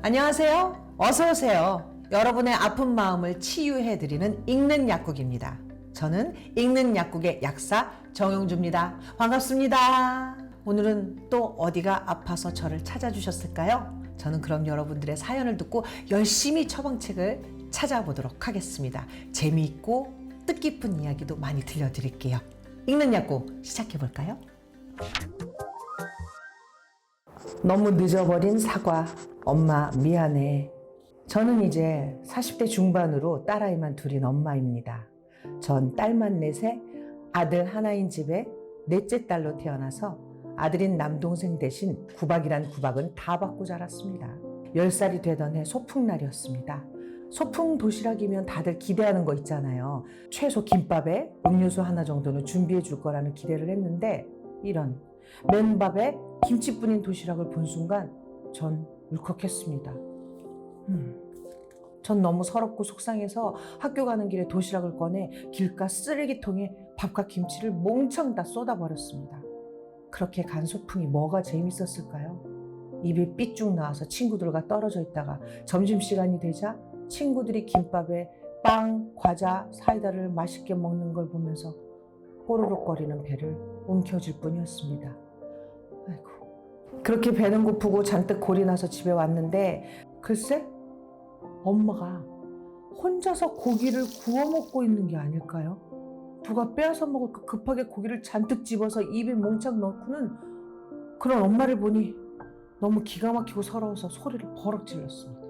안녕하세요. 어서 오세요. 여러분의 아픈 마음을 치유해드리는 읽는 약국입니다. 저는 읽는 약국의 약사 정용주입니다. 반갑습니다. 오늘은 또 어디가 아파서 저를 찾아주셨을까요? 저는 그럼 여러분들의 사연을 듣고 열심히 처방책을 찾아보도록 하겠습니다. 재미있고 뜻깊은 이야기도 많이 들려드릴게요. 읽는 약국 시작해볼까요? 너무 늦어버린 사과. 엄마 미안해. 저는 이제 40대 중반으로 딸아이만 둘인 엄마입니다. 전 딸만 넷에 아들 하나인 집에 넷째 딸로 태어나서 아들인 남동생 대신 구박이란 구박은 다 받고 자랐습니다. 10살이 되던 해 소풍날이었습니다. 소풍 도시락이면 다들 기대하는 거 있잖아요. 최소 김밥에 음료수 하나 정도는 준비해 줄 거라는 기대를 했는데 이런 맨밥에 김치뿐인 도시락을 본 순간 전 울컥했습니다. 전 너무 서럽고 속상해서 학교 가는 길에 도시락을 꺼내 길가 쓰레기통에 밥과 김치를 몽창 다 쏟아버렸습니다. 그렇게 간 소풍이 뭐가 재밌었을까요? 입이 삐쭉 나와서 친구들과 떨어져 있다가 점심시간이 되자 친구들이 김밥에 빵, 과자, 사이다를 맛있게 먹는 걸 보면서 꼬르륵거리는 배를 움켜쥘 뿐이었습니다. 아이고. 그렇게 배는 고프고 잔뜩 골이 나서 집에 왔는데 글쎄 엄마가 혼자서 고기를 구워 먹고 있는 게 아닐까요? 누가 빼앗아 먹을까 급하게 고기를 잔뜩 집어서 입에 몽창 넣고는 그런 엄마를 보니 너무 기가 막히고 서러워서 소리를 버럭 질렀습니다.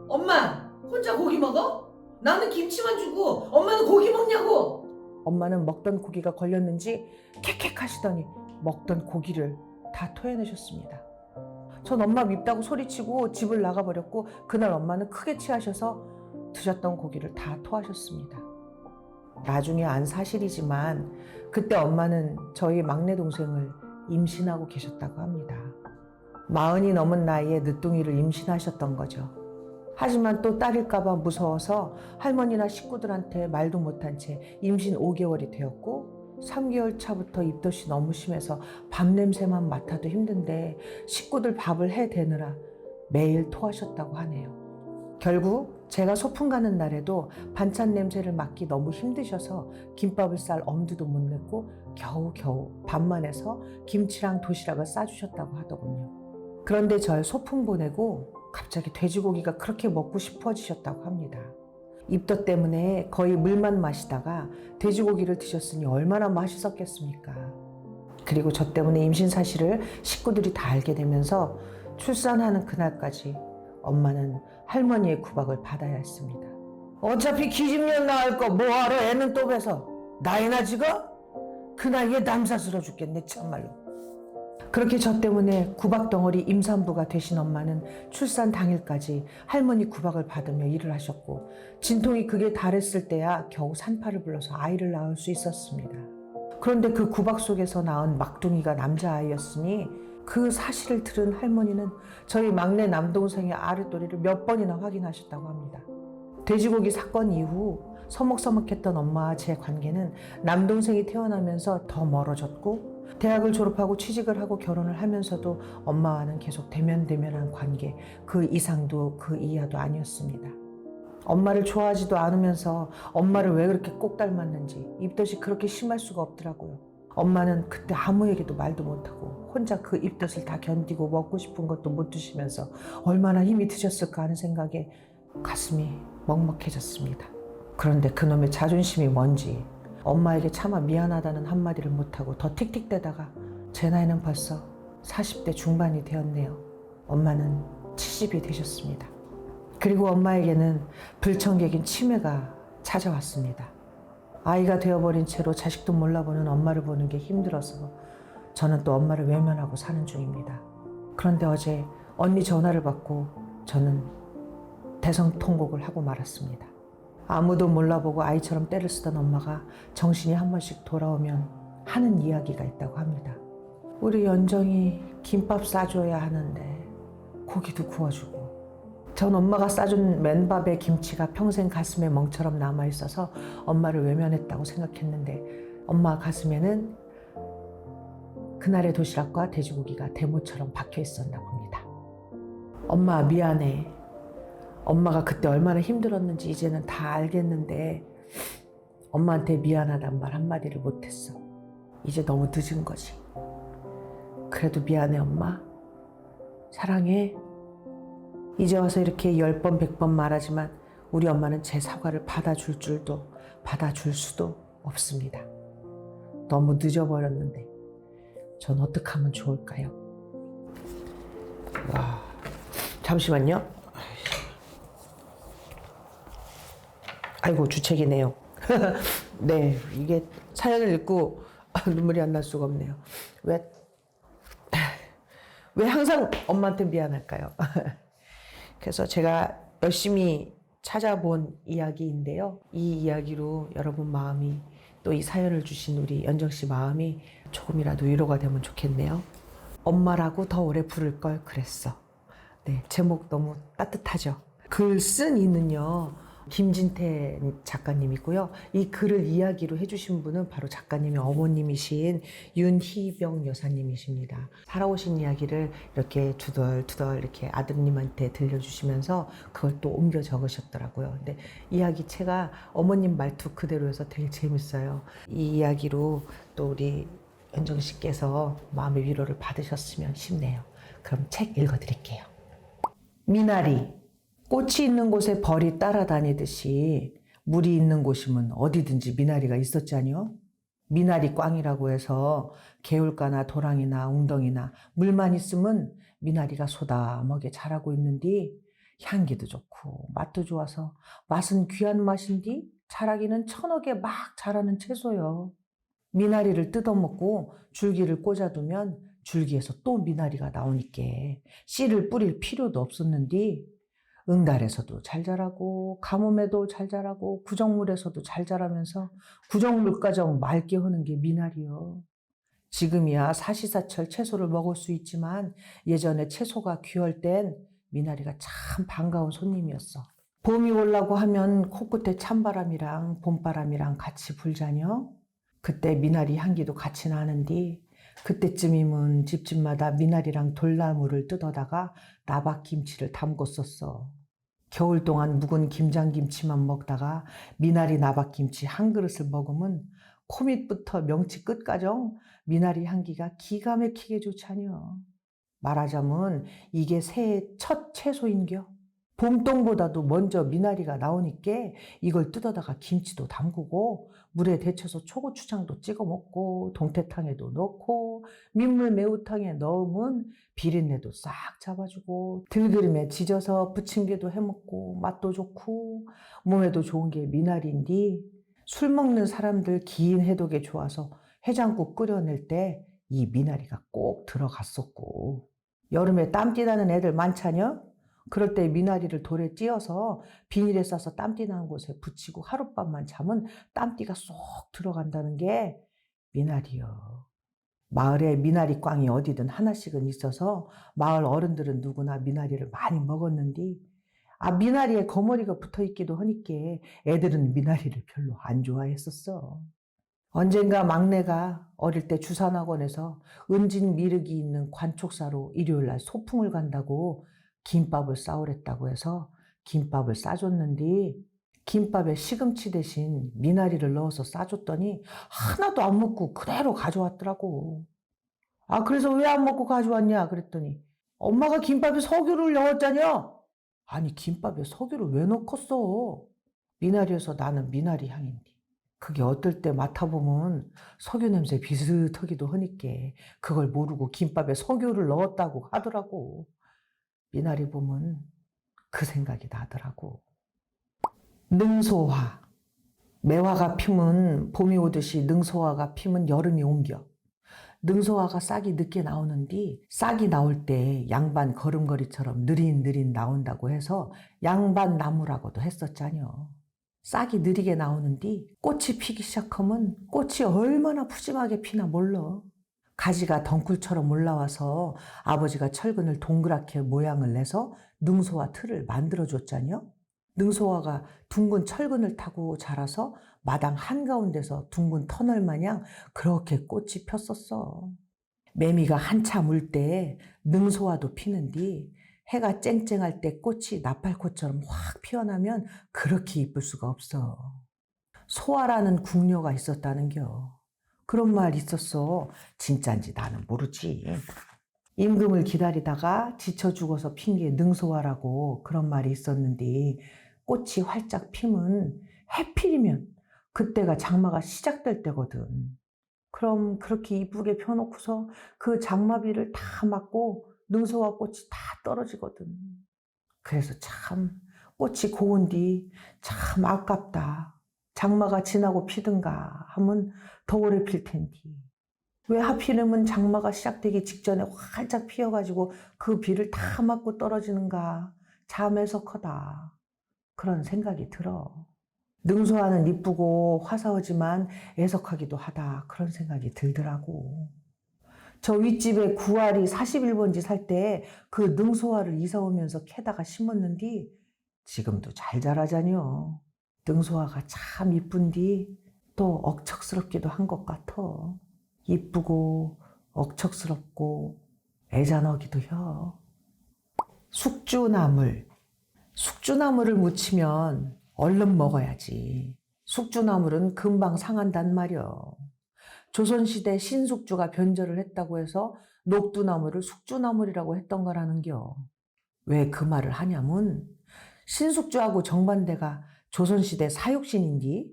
엄마 혼자 고기 먹어? 나는 김치만 주고 엄마는 고기 먹냐고! 엄마는 먹던 고기가 걸렸는지 캑캑 하시더니 먹던 고기를 다 토해내셨습니다. 전 엄마 밉다고 소리치고 집을 나가버렸고 그날 엄마는 크게 취하셔서 드셨던 고기를 다 토하셨습니다. 나중에 안 사실이지만 그때 엄마는 저희 막내 동생을 임신하고 계셨다고 합니다. 40이 넘은 나이에 늦둥이를 임신하셨던 거죠. 하지만 또 딸일까봐 무서워서 할머니나 식구들한테 말도 못한 채 임신 5개월이 되었고 3개월 차부터 입덧이 너무 심해서 밥 냄새만 맡아도 힘든데 식구들 밥을 해대느라 매일 토하셨다고 하네요. 결국 제가 소풍 가는 날에도 반찬 냄새를 맡기 너무 힘드셔서 김밥을 쌀 엄두도 못 냈고 겨우겨우 밥만 해서 김치랑 도시락을 싸주셨다고 하더군요. 그런데 절 소풍 보내고 갑자기 돼지고기가 그렇게 먹고 싶어지셨다고 합니다. 입덧 때문에 거의 물만 마시다가 돼지고기를 드셨으니 얼마나 맛있었겠습니까? 그리고 저 때문에 임신 사실을 식구들이 다 알게 되면서 출산하는 그날까지 엄마는 할머니의 구박을 받아야 했습니다. 어차피 기집년 낳을 거 뭐하러 애는 또 배서 나이나 지가? 그 나이에 남사스러워 죽겠네 참말로. 그렇게 저 때문에 구박덩어리 임산부가 되신 엄마는 출산 당일까지 할머니 구박을 받으며 일을 하셨고 진통이 극에 달했을 때야 겨우 산파를 불러서 아이를 낳을 수 있었습니다. 그런데 그 구박 속에서 낳은 막둥이가 남자아이였으니 그 사실을 들은 할머니는 저희 막내 남동생의 아랫도리를 몇 번이나 확인하셨다고 합니다. 돼지고기 사건 이후 서먹서먹했던 엄마와 제 관계는 남동생이 태어나면서 더 멀어졌고 대학을 졸업하고 취직을 하고 결혼을 하면서도 엄마와는 계속 대면대면한 관계, 그 이상도 그 이하도 아니었습니다. 엄마를 좋아하지도 않으면서 엄마를 왜 그렇게 꼭 닮았는지 입덧이 그렇게 심할 수가 없더라고요. 엄마는 그때 아무에게도 말도 못하고 혼자 그 입덧을 다 견디고 먹고 싶은 것도 못 드시면서 얼마나 힘이 드셨을까 하는 생각에 가슴이 먹먹해졌습니다. 그런데 그놈의 자존심이 뭔지 엄마에게 차마 미안하다는 한마디를 못하고 더 틱틱대다가 제 나이는 벌써 40대 중반이 되었네요. 엄마는 70이 되셨습니다. 그리고 엄마에게는 불청객인 치매가 찾아왔습니다. 아이가 되어버린 채로 자식도 몰라보는 엄마를 보는 게 힘들어서 저는 또 엄마를 외면하고 사는 중입니다. 그런데 어제 언니 전화를 받고 저는 대성통곡을 하고 말았습니다. 아무도 몰라보고 아이처럼 떼를 쓰던 엄마가 정신이 한 번씩 돌아오면 하는 이야기가 있다고 합니다. 우리 연정이 김밥 싸줘야 하는데 고기도 구워주고 전 엄마가 싸준 맨밥에 김치가 평생 가슴에 멍처럼 남아있어서 엄마를 외면했다고 생각했는데 엄마 가슴에는 그날의 도시락과 돼지고기가 대모처럼 박혀 있었나 봅니다. 엄마 미안해. 엄마가 그때 얼마나 힘들었는지 이제는 다 알겠는데 엄마한테 미안하단 말 한마디를 못했어. 이제 너무 늦은 거지. 그래도 미안해 엄마. 사랑해. 이제 와서 이렇게 10번 100번 말하지만 우리 엄마는 제 사과를 받아줄 줄도 받아줄 수도 없습니다. 너무 늦어버렸는데 전 어떻게 하면 좋을까요? 와, 잠시만요. 아이고 주책이네요. 네, 이게 사연을 읽고 눈물이 안 날 수가 없네요. 왜 항상 엄마한테 미안할까요? 그래서 제가 열심히 찾아본 이야기인데요. 이 이야기로 여러분 마음이 또 이 사연을 주신 우리 연정 씨 마음이 조금이라도 위로가 되면 좋겠네요. 엄마라고 더 오래 부를 걸 그랬어. 네, 제목 너무 따뜻하죠. 글 쓴 이는요. 김진태 작가님이고요. 이 글을 이야기로 해주신 분은 바로 작가님의 어머님이신 윤희병 여사님이십니다. 살아오신 이야기를 이렇게 두덜두덜 이렇게 아드님한테 들려주시면서 그걸 또 옮겨 적으셨더라고요. 근데 이야기체가 어머님 말투 그대로여서 되게 재밌어요. 이 이야기로 또 우리 연정 씨께서 마음의 위로를 받으셨으면 싶네요. 그럼 책 읽어드릴게요. 미나리. 꽃이 있는 곳에 벌이 따라다니듯이 물이 있는 곳이면 어디든지 미나리가 있었잖요. 미나리 꽝이라고 해서 개울가나 도랑이나 웅덩이나 물만 있으면 미나리가 소다먹게 자라고 있는디 향기도 좋고 맛도 좋아서 맛은 귀한 맛인디 자라기는 천억에 막 자라는 채소요. 미나리를 뜯어먹고 줄기를 꽂아두면 줄기에서 또 미나리가 나오니까 씨를 뿌릴 필요도 없었는디 응달에서도 잘 자라고 가뭄에도 잘 자라고 구정물에서도 잘 자라면서 구정물가정 맑게 하는 게 미나리요. 지금이야 사시사철 채소를 먹을 수 있지만 예전에 채소가 귀할 땐 미나리가 참 반가운 손님이었어. 봄이 오려고 하면 코끝에 찬바람이랑 봄바람이랑 같이 불자녀. 그때 미나리 향기도 같이 나는디 그때쯤이면 집집마다 미나리랑 돌나무를 뜯어다가 나박김치를 담궜었어. 겨울 동안 묵은 김장김치만 먹다가 미나리 나박김치 한 그릇을 먹으면 코밑부터 명치 끝까정 미나리 향기가 기가 막히게 좋잖여. 말하자면 이게 새해 첫 채소인겨. 봄동보다도 먼저 미나리가 나오니까 이걸 뜯어다가 김치도 담그고 물에 데쳐서 초고추장도 찍어 먹고 동태탕에도 넣고 민물 매운탕에 넣으면 비린내도 싹 잡아주고 들기름에 지져서 부침개도 해먹고 맛도 좋고 몸에도 좋은 게 미나리인데 술 먹는 사람들 긴 해독에 좋아서 해장국 끓여낼 때 이 미나리가 꼭 들어갔었고 여름에 땀띠 나는 애들 많잖여? 그럴 때 미나리를 돌에 찧어서 비닐에 싸서 땀띠 나는 곳에 붙이고 하룻밤만 자면 땀띠가 쏙 들어간다는 게 미나리요. 마을에 미나리 꽝이 어디든 하나씩은 있어서 마을 어른들은 누구나 미나리를 많이 먹었는데 미나리에 거머리가 붙어있기도 하니까 애들은 미나리를 별로 안 좋아했었어. 언젠가 막내가 어릴 때 주산학원에서 은진 미륵이 있는 관촉사로 일요일날 소풍을 간다고 김밥을 싸오랬다고 해서 김밥을 싸줬는데 김밥에 시금치 대신 미나리를 넣어서 싸줬더니 하나도 안 먹고 그대로 가져왔더라고. 그래서 왜 안 먹고 가져왔냐 그랬더니 엄마가 김밥에 석유를 넣었잖여. 아니 김밥에 석유를 왜 넣겠어? 미나리여서 나는 미나리 향인데. 그게 어떨 때 맡아보면 석유 냄새 비슷하기도 하니까 그걸 모르고 김밥에 석유를 넣었다고 하더라고. 미나리 보면 그 생각이 나더라고. 능소화. 매화가 피면 봄이 오듯이 능소화가 피면 여름이 옮겨. 능소화가 싹이 늦게 나오는데 싹이 나올 때 양반 걸음걸이처럼 느릿느릿 나온다고 해서 양반나무라고도 했었잖여. 싹이 느리게 나오는데 꽃이 피기 시작하면 꽃이 얼마나 푸짐하게 피나 몰라. 가지가 덩굴처럼 올라와서 아버지가 철근을 동그랗게 모양을 내서 능소화 틀을 만들어줬잖여. 능소화가 둥근 철근을 타고 자라서 마당 한가운데서 둥근 터널 마냥 그렇게 꽃이 폈었어. 매미가 한참 울 때 능소화도 피는데 해가 쨍쨍할 때 꽃이 나팔꽃처럼 확 피어나면 그렇게 이쁠 수가 없어. 소아라는 궁녀가 있었다는겨. 그런 말 있었어. 진짠지 나는 모르지. 임금을 기다리다가 지쳐 죽어서 핀 게 능소화라고 그런 말이 있었는데 꽃이 활짝 피면 해필이면 그때가 장마가 시작될 때거든. 그럼 그렇게 이쁘게 펴놓고서 그 장마비를 다 맞고 능소화 꽃이 다 떨어지거든. 그래서 참 꽃이 고운 뒤 참 아깝다. 장마가 지나고 피든가 하면 더 오래 필 텐데. 왜 하필이면 장마가 시작되기 직전에 활짝 피어가지고 그 비를 다 맞고 떨어지는가 잠에서 커다. 그런 생각이 들어. 능소화는 이쁘고 화사하지만 애석하기도 하다. 그런 생각이 들더라고. 저 윗집에 9알이 41번지 살 때 그 능소화를 이사 오면서 캐다가 심었는디 지금도 잘 자라자뇨. 능소화가 참 이쁜디 또 억척스럽기도 한 것 같아. 이쁘고 억척스럽고 애잔하기도 혀. 숙주나물. 숙주나물을 무치면 얼른 먹어야지. 숙주나물은 금방 상한단 말이여. 조선시대 신숙주가 변절을 했다고 해서 녹두나물을 숙주나물이라고 했던 거라는겨. 왜 그 말을 하냐면 신숙주하고 정반대가 조선시대 사육신인디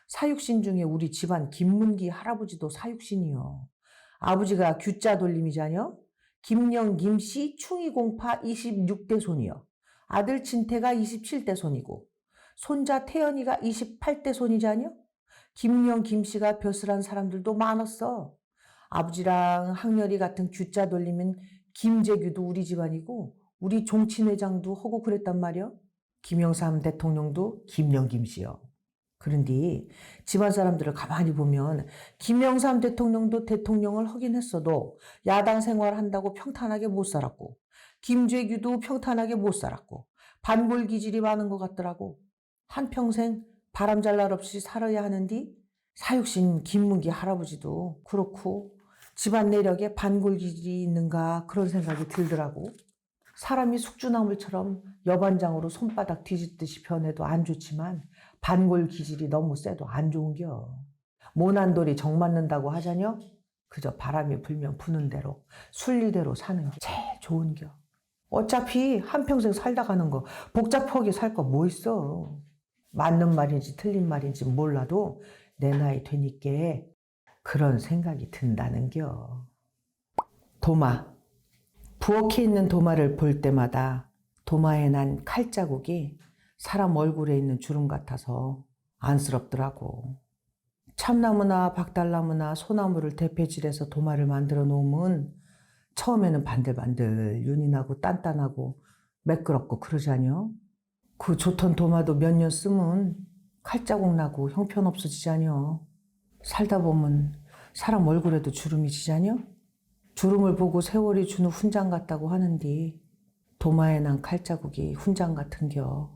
사육신 중에 우리 집안 김문기 할아버지도 사육신이요. 아버지가 규자 돌림이자녀 김영 김씨 충이공파 26대 손이요. 아들 진태가 27대 손이고 손자 태연이가 28대 손이자녀. 김영 김씨가 벼슬한 사람들도 많았어. 아버지랑 학렬이 같은 규자 돌림은 김재규도 우리 집안이고 우리 종친회장도 하고 그랬단 말이요. 김영삼 대통령도 김영 김씨요. 그런데 집안 사람들을 가만히 보면 김영삼 대통령도 대통령을 하긴 했어도 야당 생활한다고 평탄하게 못 살았고 김재규도 평탄하게 못 살았고 반골 기질이 많은 것 같더라고. 한평생 바람잘 날 없이 살아야 하는디 사육신 김문기 할아버지도 그렇고 집안 내력에 반골 기질이 있는가 그런 생각이 들더라고. 사람이 숙주나물처럼 여반장으로 손바닥 뒤집듯이 변해도 안 좋지만 반골 기질이 너무 세도 안 좋은겨. 모난 돌이 정 맞는다고 하자녀? 그저 바람이 불면 부는 대로 순리대로 사는 게 제일 좋은겨. 어차피 한평생 살다 가는 거 복잡하게 살 거 뭐 있어. 맞는 말인지 틀린 말인지 몰라도 내 나이 되니까 그런 생각이 든다는겨. 도마. 부엌에 있는 도마를 볼 때마다 도마에 난 칼자국이 사람 얼굴에 있는 주름 같아서 안쓰럽더라고. 참나무나 박달나무나 소나무를 대패질해서 도마를 만들어 놓으면 처음에는 반들반들 윤이 나고 단단하고 매끄럽고 그러자뇨. 그 좋던 도마도 몇 년 쓰면 칼자국 나고 형편없어지자뇨. 살다 보면 사람 얼굴에도 주름이 지자뇨. 주름을 보고 세월이 주는 훈장 같다고 하는데 도마에 난 칼자국이 훈장 같은겨.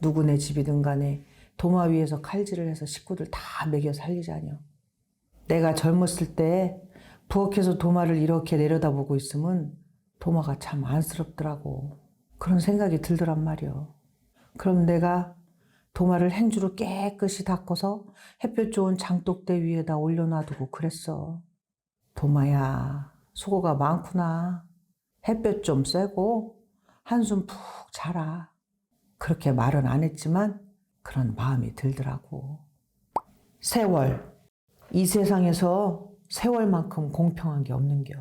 누구네 집이든 간에 도마 위에서 칼질을 해서 식구들 다 먹여 살리자뇨. 내가 젊었을 때 부엌에서 도마를 이렇게 내려다보고 있으면 도마가 참 안쓰럽더라고. 그런 생각이 들더란 말이요. 그럼 내가 도마를 행주로 깨끗이 닦아서 햇볕 좋은 장독대 위에다 올려놔두고 그랬어. 도마야, 수고가 많구나. 햇볕 좀 쐬고 한숨 푹 자라. 그렇게 말은 안 했지만 그런 마음이 들더라고. 세월. 이 세상에서 세월만큼 공평한 게 없는겨.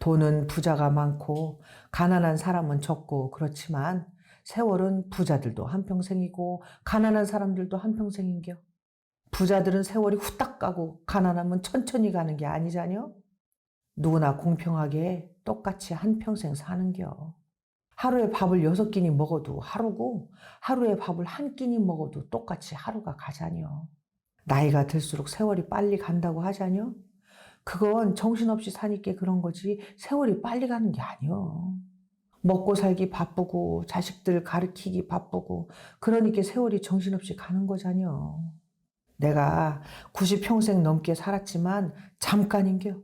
돈은 부자가 많고 가난한 사람은 적고 그렇지만 세월은 부자들도 한평생이고 가난한 사람들도 한평생인겨. 부자들은 세월이 후딱 가고 가난하면 천천히 가는 게 아니자뇨. 누구나 공평하게 똑같이 한평생 사는겨. 하루에 밥을 6끼니 먹어도 하루고 하루에 밥을 1끼니 먹어도 똑같이 하루가 가자뇨. 나이가 들수록 세월이 빨리 간다고 하자뇨. 그건 정신없이 사니까 그런 거지 세월이 빨리 가는 게 아니여. 먹고 살기 바쁘고 자식들 가르치기 바쁘고 그러니까 세월이 정신없이 가는 거자뇨. 내가 90평생 넘게 살았지만 잠깐인겨.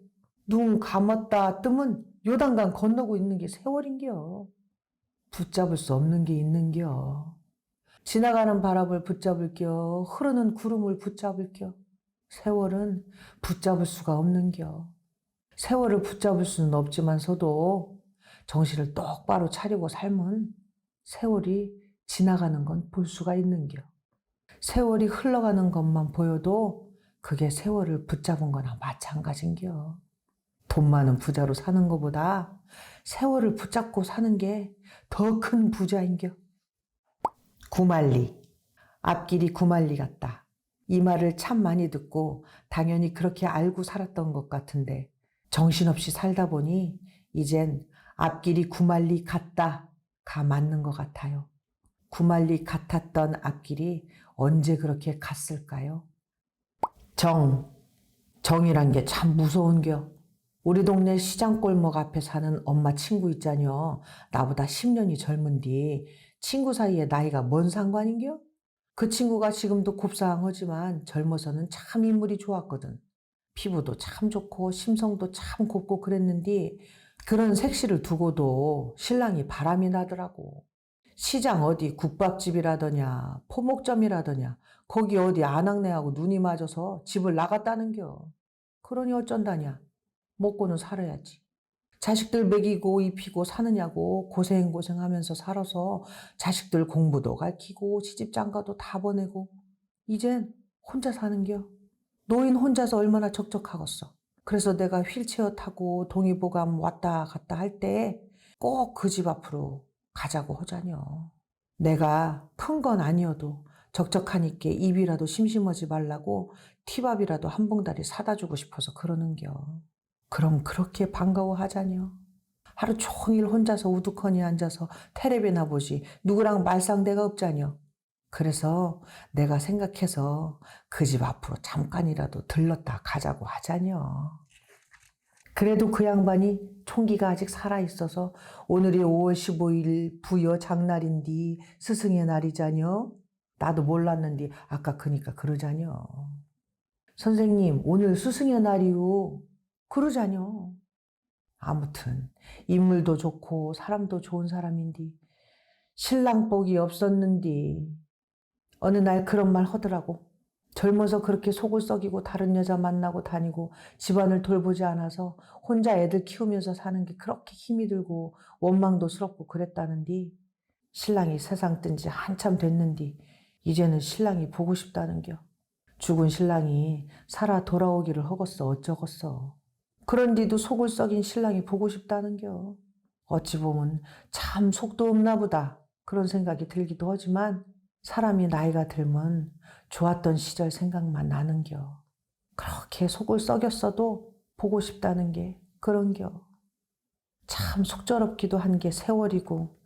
눈 감았다 뜨면 요단강 건너고 있는 게 세월인겨. 붙잡을 수 없는 게 있는겨. 지나가는 바람을 붙잡을겨. 흐르는 구름을 붙잡을겨. 세월은 붙잡을 수가 없는겨. 세월을 붙잡을 수는 없지만서도 정신을 똑바로 차리고 살면 세월이 지나가는 건 볼 수가 있는겨. 세월이 흘러가는 것만 보여도 그게 세월을 붙잡은 거나 마찬가지인겨. 돈 많은 부자로 사는 것보다 세월을 붙잡고 사는 게 더 큰 부자인겨. 구말리, 앞길이 구말리 같다. 이 말을 참 많이 듣고 당연히 그렇게 알고 살았던 것 같은데 정신없이 살다 보니 이젠 앞길이 구말리 같다가 맞는 것 같아요. 구말리 같았던 앞길이 언제 그렇게 갔을까요? 정이란 게 참 무서운겨. 우리 동네 시장골목 앞에 사는 엄마 친구 있자녀. 나보다 10년이 젊은디 친구 사이에 나이가 뭔 상관인겨? 그 친구가 지금도 곱상하지만 젊어서는 참 인물이 좋았거든. 피부도 참 좋고 심성도 참 곱고 그랬는데 그런 색시를 두고도 신랑이 바람이 나더라고. 시장 어디 국밥집이라더냐 포목점이라더냐 거기 어디 아낙네하고 눈이 맞아서 집을 나갔다는겨. 그러니 어쩐다냐. 먹고는 살아야지. 자식들 먹이고 입히고 사느냐고 고생하면서 살아서 자식들 공부도 가르치고 시집장가도 다 보내고 이젠 혼자 사는겨. 노인 혼자서 얼마나 적적하겠어. 그래서 내가 휠체어 타고 동의보감 왔다 갔다 할 때 꼭 그 집 앞으로 가자고 하자녀. 내가 큰 건 아니어도 적적하니까 입이라도 심심하지 말라고 티밥이라도 한 봉다리 사다 주고 싶어서 그러는겨. 그럼 그렇게 반가워하자녀. 하루 종일 혼자서 우두커니 앉아서 텔레비나 보지 누구랑 말상대가 없자녀. 그래서 내가 생각해서 그 집 앞으로 잠깐이라도 들렀다 가자고 하자녀. 그래도 그 양반이 총기가 아직 살아있어서 오늘이 5월 15일 부여 장날인디 스승의 날이자녀. 나도 몰랐는데 아까 그니까 그러자녀. 선생님 오늘 스승의 날이요. 그러자녀. 아무튼 인물도 좋고 사람도 좋은 사람인데 신랑 복이 없었는디 어느 날 그런 말 하더라고. 젊어서 그렇게 속을 썩이고 다른 여자 만나고 다니고 집안을 돌보지 않아서 혼자 애들 키우면서 사는 게 그렇게 힘이 들고 원망도스럽고 그랬다는디 신랑이 세상 뜬 지 한참 됐는디 이제는 신랑이 보고 싶다는겨. 죽은 신랑이 살아 돌아오기를 허겄어 어쩌겠어. 그런디도 속을 썩인 신랑이 보고 싶다는겨. 어찌 보면 참 속도 없나 보다 그런 생각이 들기도 하지만 사람이 나이가 들면 좋았던 시절 생각만 나는겨. 그렇게 속을 썩였어도 보고 싶다는 게 그런겨. 참 속절없기도 한 게 세월이고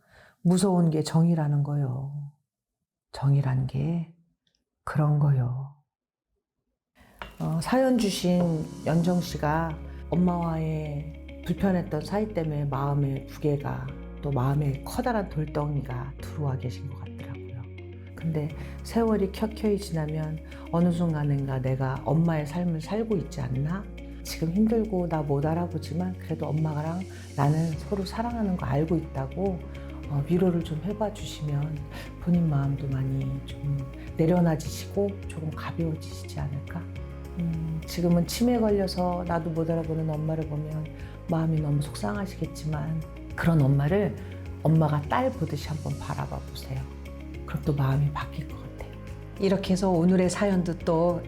무서운 게 정이라는 거요. 정이란 게 그런 거요. 사연 주신 연정 씨가 엄마와의 불편했던 사이 때문에 마음의 무게가 또 마음에 커다란 돌덩이가 들어와 계신 것 같더라고요. 근데 세월이 켜켜이 지나면 어느 순간인가 내가 엄마의 삶을 살고 있지 않나? 지금 힘들고 나 못 알아보지만 그래도 엄마랑 나는 서로 사랑하는 거 알고 있다고 위로를 좀 해봐 주시면 본인 마음도 많이 좀 내려놔지시고 조금 가벼워지시지 않을까? 지금은 치매에 걸려서 나도 못 알아보는 엄마를 보면 마음이 너무 속상하시겠지만 그런 엄마를 엄마가 딸 보듯이 한번 바라봐 보세요. 그럼 또 마음이 바뀔 것 같아요. 이렇게 해서 오늘의 사연도 또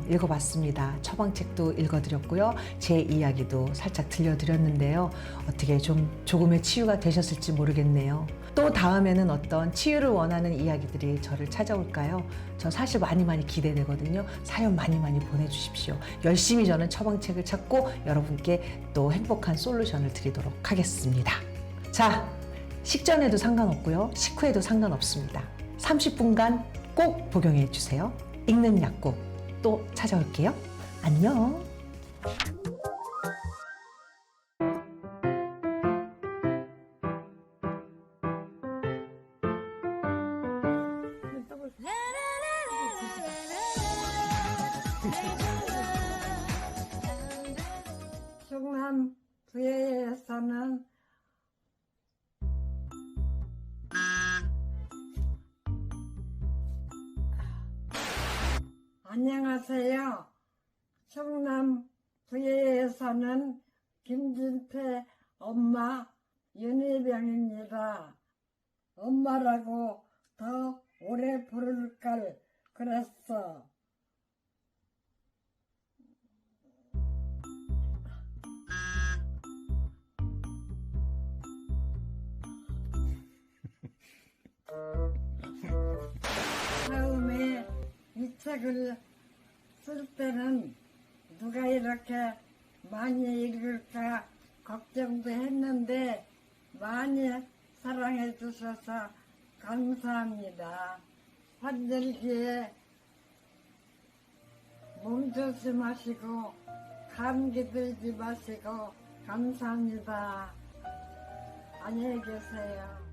읽어봤습니다. 처방책도 읽어드렸고요. 제 이야기도 살짝 들려드렸는데요. 어떻게 좀 조금의 치유가 되셨을지 모르겠네요. 또 다음에는 어떤 치유를 원하는 이야기들이 저를 찾아올까요? 저 사실 많이 기대되거든요. 사연 많이 보내주십시오. 열심히 저는 처방책을 찾고 여러분께 또 행복한 솔루션을 드리도록 하겠습니다. 자, 식전에도 상관없고요. 식후에도 상관없습니다. 30분간 꼭 복용해 주세요. 읽는 약국 또 찾아올게요. 안녕. 충남 부여에서는 안녕하세요. 충남 부여에 사는 김진태 엄마 윤희병입니다. 엄마라고 더 오래 부를 걸 그랬어. 처음에 이 책을 쓸 때는 누가 이렇게 많이 읽을까 걱정도 했는데 많이 사랑해 주셔서 감사합니다. 환절기에 몸 조심하시고 감기 들지 마시고 감사합니다. 안녕히 계세요.